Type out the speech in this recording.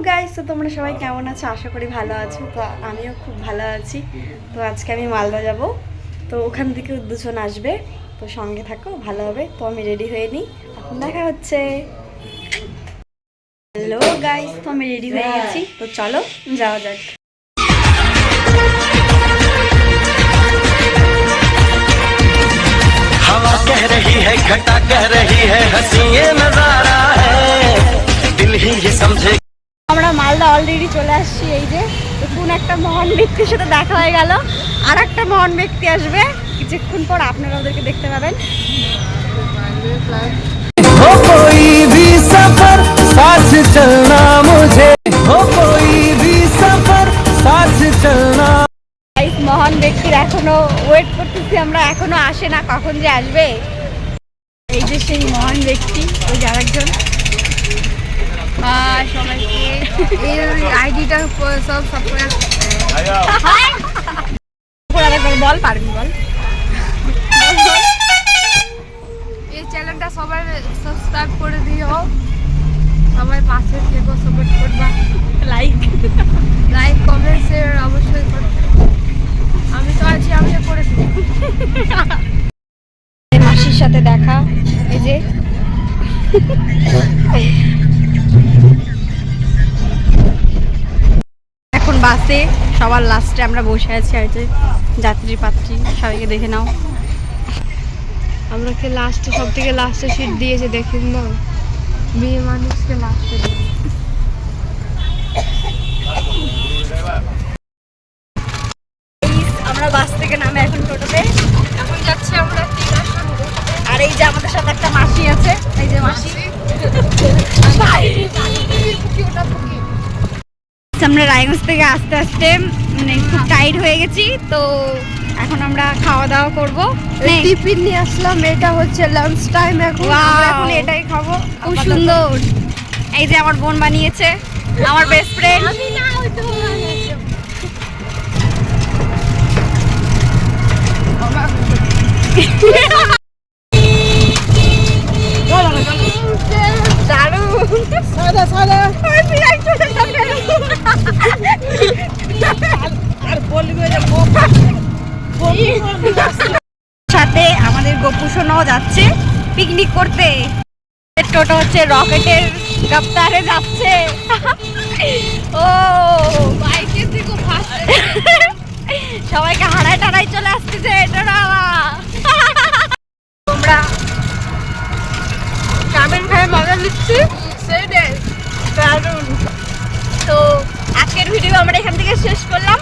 Guys, তো তোমরা সবাই কেমন আছো? আশা করি ভালো আছো। তো আমিও খুব ভালো আছি। তো আজকে আমি মালদা যাব, তো ওখান থেকে দুজন আসবে, তো সঙ্গে থাকো, ভালো হবে। তো আমি রেডি হয়ে নিই, এখন দেখা হচ্ছে। হ্যালো গাইস, তো আমি রেডি হয়ে গেছি, তো চলো যাওয়া যাক। हवा कह रही है, घटा कह रही है, हंसी ये नजारा है, दिल ही ये समझे। আমরা মালদা অলরেডি চলে আসছি। এই যে কোন একটা মহান ব্যক্তির সাথে দেখা হয়ে গেল, আর একটা মহান ব্যক্তি আসবে কিছুক্ষণ পর, আপনারা ওদেরকে দেখতে পাবেন। हो कोई भी सफर साथ चलना मुझे, हो कोई भी सफर साथ चलना। মহান ব্যক্তির এখনো ওয়েট করতেছি আমরা, এখনো আসে না, কখন যে আসবে। এই যে সেই মহান ব্যক্তি, ওই যে আরেকজন। সবাইকে এই আইডিটা সব বল পারবি, বল। এই চ্যানেলটা সবাই সাবস্ক্রাইব করে দিও, সবাই পাশে থেকো, সাপোর্ট করবা, লাইক কমেন্ট শেয়ার অবশ্যই করবে। আমি তো আছি, আমিও করে দিই। মাসির সাথে দেখা, এই যে এখন বাসে সবার লাস্টে আমরা বসে আছি। আর যে যাত্রী পাত্রী সবাইকে দেখে নাও। আমরাকে লাস্টে, সব থেকে লাস্টে সিট দিয়েছে, দেখেন না, বিয়ে মানুষকে লাস্টে দিয়ে। আমরা বাস থেকে নামে এখন টোটোতে এখন যাচ্ছি আমরা তিন। আর এই যে আমাদের সাথে একটা মাসি আছে, এই যে মাসি। আমরা রায়গঞ্জ থেকে আস্তে আস্তে মানে খুব টাইট হয়ে গেছি, তো এখন আমরা খাওয়া দাওয়া করবো। টিফিন নিয়ে আসলাম, এটা হচ্ছে লাঞ্চ টাইম, এখন আমরা এখন এটাই খাবো। খুব সুন্দর। এই যে আমার বোন বানিয়েছে, আমার বেস্ট ফ্রেন্ড। আমি না, ওই তো সাথে আমাদের গোপুসোনাও যাচ্ছে পিকনিক করতে। টোটো হচ্ছে রকেটের দপ্তরে যাচ্ছে। ও বাইকে থেকে ফার্স্ট সবাইকে হারায় টারাই চলে আসতেছে। আমরা চাউমিন খাই মজা নিচ্ছি, দারুণ। তো আজকের ভিডিও আমরা এখান থেকে শেষ করলাম।